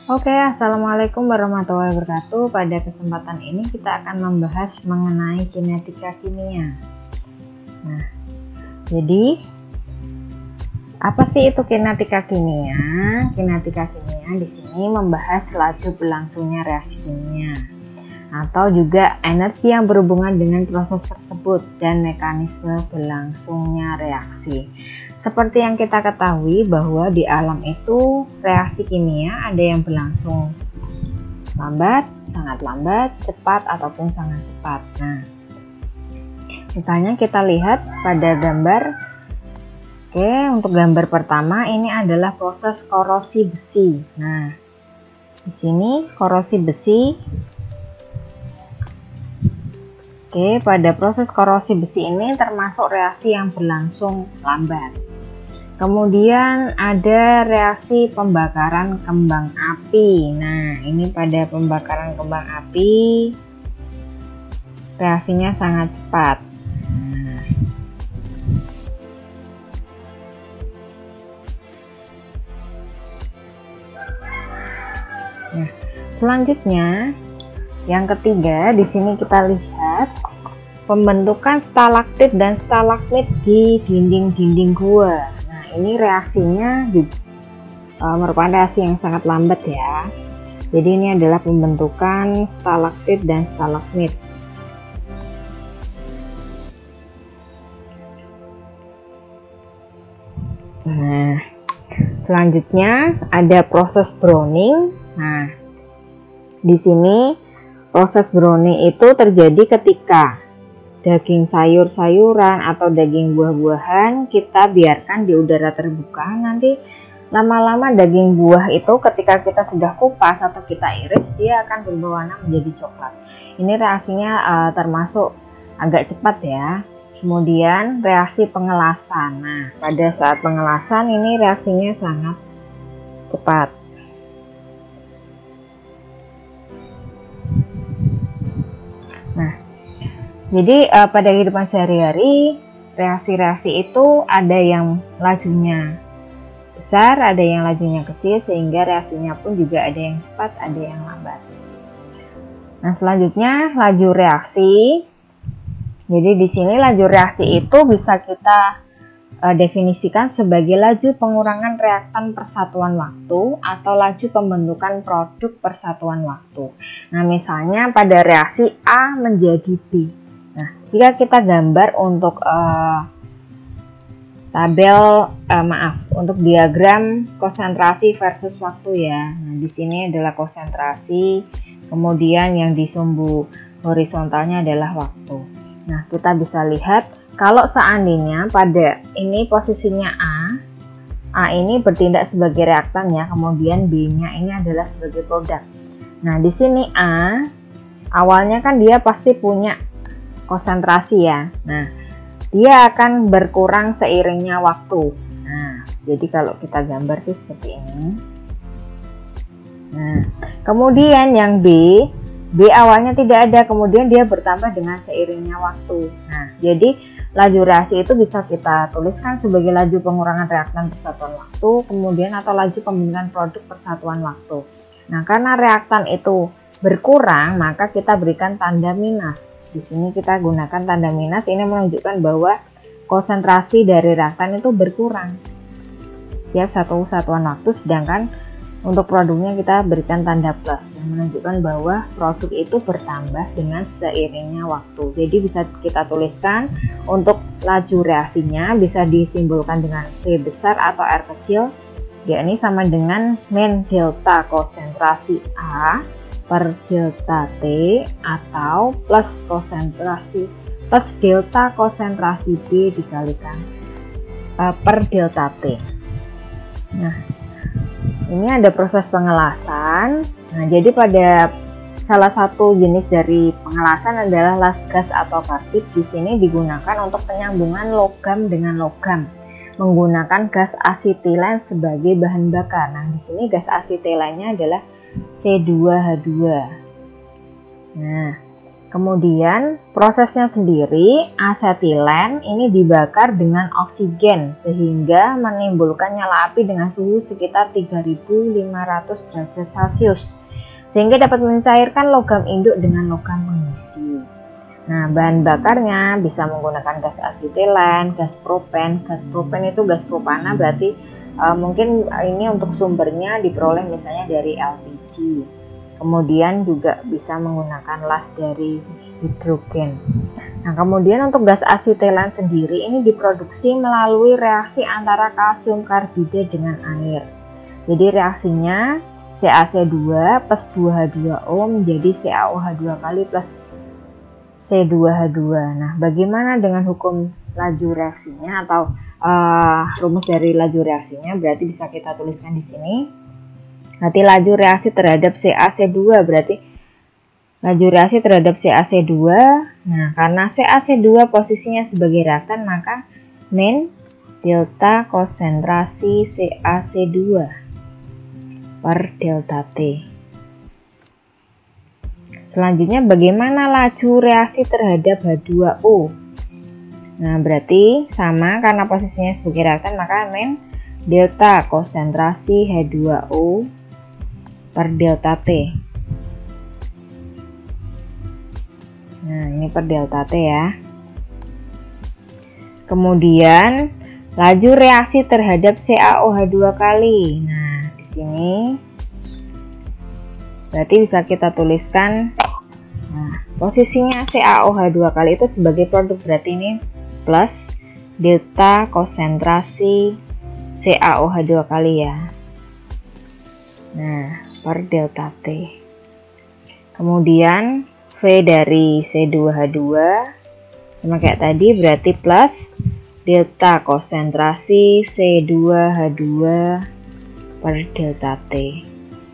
Oke, assalamualaikum warahmatullahi wabarakatuh. Pada kesempatan ini kita akan membahas mengenai kinetika kimia. Nah, jadi apa sih itu kinetika kimia? Kinetika kimia di sini membahas laju berlangsungnya reaksi kimia, atau juga energi yang berhubungan dengan proses tersebut dan mekanisme berlangsungnya reaksi. Seperti yang kita ketahui bahwa di alam itu reaksi kimia ada yang berlangsung lambat, sangat lambat, cepat, ataupun sangat cepat. Nah, misalnya kita lihat pada gambar. Oke, untuk gambar pertama ini adalah proses korosi besi. Nah, di sini korosi besi. Oke, pada proses korosi besi ini termasuk reaksi yang berlangsung lambat. Kemudian ada reaksi pembakaran kembang api. Nah, ini pada pembakaran kembang api reaksinya sangat cepat. Nah, selanjutnya yang ketiga, di sini kita lihat pembentukan stalaktit dan stalagmit di dinding-dinding gua. Nah, ini reaksinya merupakan reaksi yang sangat lambat ya. Jadi ini adalah pembentukan stalaktit dan stalagmit. Nah, selanjutnya ada proses browning. Nah, di sini proses browning itu terjadi ketika daging sayur-sayuran atau daging buah-buahan kita biarkan di udara terbuka. Nanti lama-lama daging buah itu ketika kita sudah kupas atau kita iris, dia akan berwarna menjadi coklat. Ini reaksinya termasuk agak cepat ya. Kemudian reaksi pengelasan. Nah, pada saat pengelasan ini reaksinya sangat cepat. Nah, jadi pada kehidupan sehari-hari reaksi-reaksi itu ada yang lajunya besar, ada yang lajunya kecil, sehingga reaksinya pun juga ada yang cepat, ada yang lambat. Nah, selanjutnya laju reaksi. Jadi di sini laju reaksi itu bisa kita definisikan sebagai laju pengurangan reaktan persatuan waktu atau laju pembentukan produk persatuan waktu. Nah, misalnya pada reaksi A menjadi B. Nah, jika kita gambar untuk untuk diagram konsentrasi versus waktu ya. Nah, di sini adalah konsentrasi, kemudian yang di sumbu horizontalnya adalah waktu. Nah, kita bisa lihat kalau seandainya pada ini posisinya A ini bertindak sebagai reaktan ya, kemudian B-nya ini adalah sebagai produk. Nah, di sini A awalnya kan dia pasti punya konsentrasi ya. Nah, dia akan berkurang seiringnya waktu. Nah, jadi kalau kita gambar tuh seperti ini. Nah, kemudian yang B awalnya tidak ada, kemudian dia bertambah dengan seiringnya waktu. Nah, jadi laju reaksi itu bisa kita tuliskan sebagai laju pengurangan reaktan persatuan waktu, kemudian atau laju pembentukan produk persatuan waktu. Nah, karena reaktan itu berkurang, maka kita berikan tanda minus. Di sini kita gunakan tanda minus, ini menunjukkan bahwa konsentrasi dari reaktan itu berkurang tiap satu satuan waktu, sedangkan untuk produknya kita berikan tanda plus yang menunjukkan bahwa produk itu bertambah dengan seiringnya waktu. Jadi bisa kita tuliskan untuk laju reaksinya bisa disimbolkan dengan V besar atau R kecil, yakni sama dengan min delta konsentrasi A per delta T atau plus delta konsentrasi B dikalikan per delta T. Nah, ini ada proses pengelasan. Nah, jadi pada salah satu jenis dari pengelasan adalah las gas atau karbit. Di sini digunakan untuk penyambungan logam dengan logam menggunakan gas asetilen sebagai bahan bakar. Nah, di sini gas asetilennya adalah C2H2. Nah, Kemudian prosesnya sendiri, asetilen ini dibakar dengan oksigen sehingga menimbulkan nyala api dengan suhu sekitar 3500 derajat Celcius sehingga dapat mencairkan logam induk dengan logam pengisi. Nah, bahan bakarnya bisa menggunakan gas asetilen, gas propen. Gas propen itu gas propana, berarti mungkin ini untuk sumbernya diperoleh misalnya dari LPG. Kemudian juga bisa menggunakan las dari hidrogen. Nah, kemudian untuk gas asetilen sendiri ini diproduksi melalui reaksi antara kalsium karbida dengan air. Jadi reaksinya CaC2 plus 2H2O menjadi CaOH2 kali plus C2H2. Nah, bagaimana dengan hukum laju reaksinya atau rumus dari laju reaksinya? Berarti bisa kita tuliskan di sini. Nanti laju reaksi terhadap CaC2 berarti laju reaksi terhadap CaC2. Nah, karena CaC2 posisinya sebagai reaktan, maka min delta konsentrasi CaC2 per delta T. Selanjutnya bagaimana laju reaksi terhadap H2O? Nah, berarti sama karena posisinya sebagai reaktan, maka min delta konsentrasi H2O per delta T. Nah, ini per delta T ya. Kemudian laju reaksi terhadap CaOH2 kali. Nah, di sini berarti bisa kita tuliskan, nah, posisinya CaOH2 kali itu sebagai produk, berarti ini plus delta konsentrasi CaOH2 kali ya. Nah, per delta T. Kemudian V dari C2H2 sama kayak tadi, berarti plus delta konsentrasi C2H2 per delta T.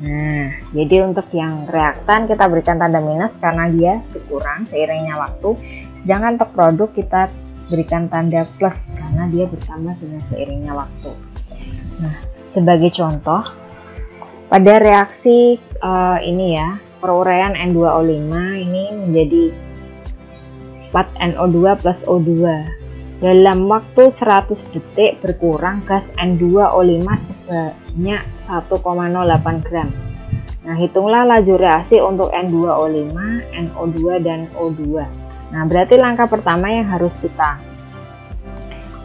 Nah, jadi untuk yang reaktan kita berikan tanda minus karena dia berkurang seiringnya waktu, sedangkan untuk produk kita berikan tanda plus karena dia bertambah dengan seiringnya waktu. Nah, sebagai contoh, pada reaksi ini ya, peruraian N2O5 ini menjadi 4NO2 plus O2. Dalam waktu 100 detik berkurang gas N2O5 sebanyak 1,08 gram. Nah, hitunglah laju reaksi untuk N2O5, NO2, dan O2. Nah, berarti langkah pertama yang harus kita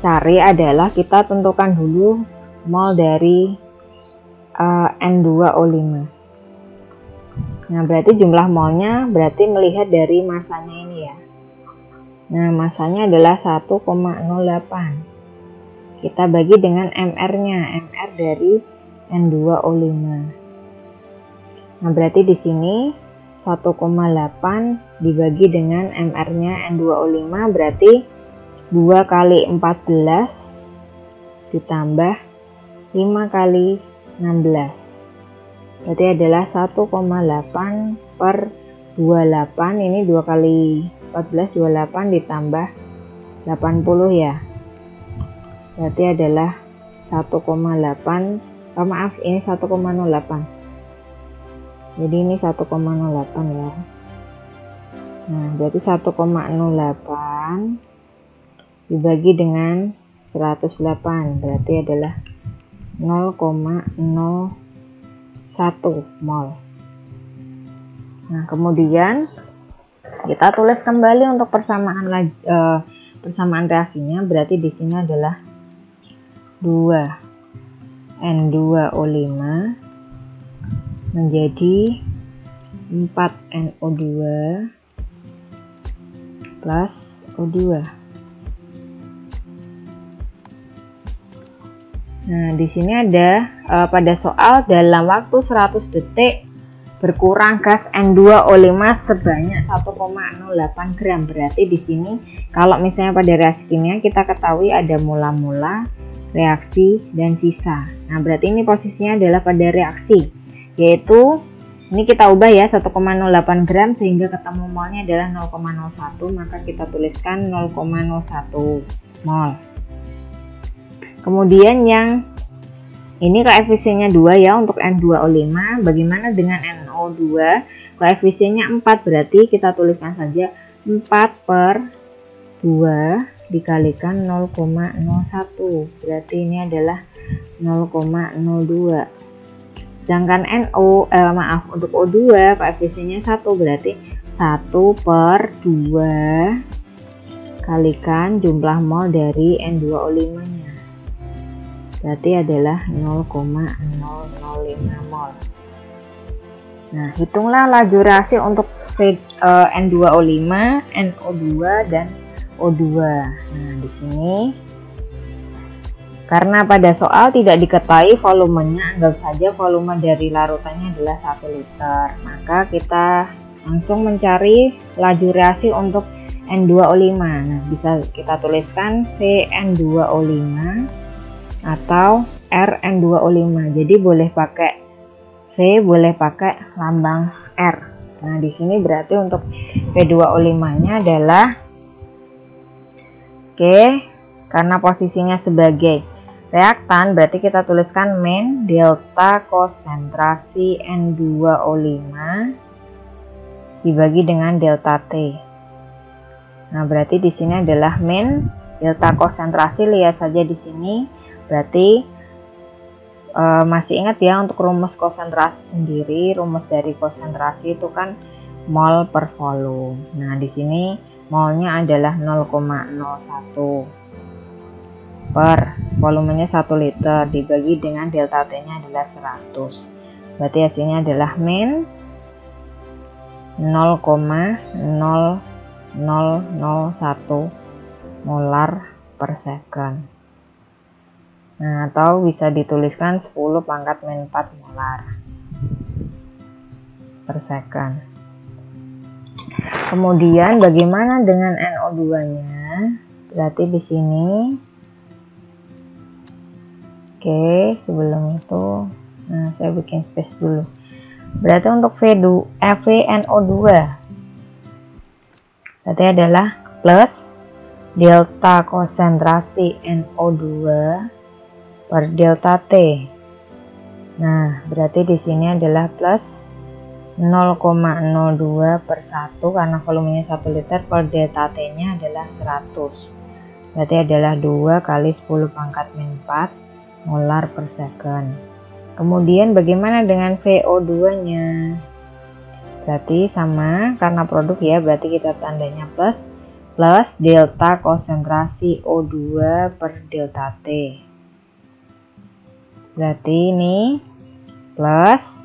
cari adalah kita tentukan dulu mol dari N2O5. Nah, berarti jumlah molnya berarti melihat dari masanya ini ya. Nah, masanya adalah 1,08. Kita bagi dengan MR-nya, MR dari N2O5. Nah, berarti di sini 1,8 dibagi dengan MR-nya N2O5 berarti 2 kali 14 ditambah 5 kali 16. Berarti adalah 1,8 per 28, ini 2 kali 14, 28 ditambah 80 ya. Berarti adalah 1,8, maaf ini 1,08. Jadi ini 1,08 ya. Nah, berarti 1,08 dibagi dengan 108 berarti adalah 0,01 mol. Nah, kemudian kita tulis kembali untuk persamaan reaksinya, berarti di sini adalah 2N2O5 menjadi 4NO2 plus O2. Nah, di sini ada pada soal dalam waktu 100 detik berkurang gas N2O5 sebanyak 1,08 gram. Berarti di sini kalau misalnya pada reaksi kimia kita ketahui ada mula-mula, reaksi, dan sisa. Nah, berarti ini posisinya adalah pada reaksi, yaitu ini kita ubah ya 1,08 gram sehingga ketemu molnya adalah 0,01, maka kita tuliskan 0,01 mol. Kemudian yang ini koefisiennya 2 ya untuk N2O5. Bagaimana dengan NO2? koefisiennya 4, berarti kita tuliskan saja 4/2 dikalikan 0,01, berarti ini adalah 0,02. Sedangkan untuk O2 koefisiennya 1, berarti 1/2 kalikan jumlah mol dari N2O5 nya, berarti adalah 0,005 mol. Nah, hitunglah laju reaksi untuk N2O5, NO2 dan O2. Nah, di sini karena pada soal tidak diketahui volumenya, anggap saja volume dari larutannya adalah 1 liter. Maka kita langsung mencari laju reaksi untuk N2O5. Nah, bisa kita tuliskan VN2O5 atau RN2O5. Jadi boleh pakai V, boleh pakai lambang R. Nah, di sini berarti untuk V2O5-nya adalah karena posisinya sebagai reaktan, berarti kita tuliskan min delta konsentrasi N2O5 dibagi dengan delta T. Nah, berarti di sini adalah min delta konsentrasi, lihat saja di sini. Berarti masih ingat ya untuk rumus konsentrasi sendiri, rumus dari konsentrasi itu kan mol per volume. Nah, di sini molnya adalah 0,01 per volumenya 1 liter dibagi dengan delta T nya adalah 100, berarti hasilnya adalah min 0,0001 molar per second. Nah, atau bisa dituliskan 10⁻⁴ molar per second. Kemudian bagaimana dengan NO2 nya? Berarti di sini sebelum itu, nah saya bikin space dulu. Berarti untuk VNO2 berarti adalah plus delta konsentrasi NO2 per delta T. Nah, berarti di sini adalah plus 0,02/1 karena volumenya 1 liter per delta T nya adalah 100. Berarti adalah 2 kali 10⁻⁴ molar per second. Kemudian bagaimana dengan VO2 nya? Berarti sama karena produk ya, berarti kita tandanya plus delta konsentrasi O2 per delta T. Berarti ini plus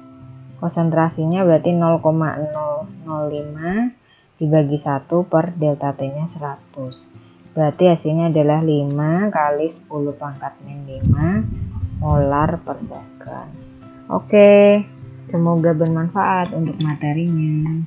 konsentrasinya berarti 0,005 dibagi 1 per delta T nya 100. Berarti hasilnya adalah 5 kali 10⁻⁵ molar per second. Oke, semoga bermanfaat untuk materinya.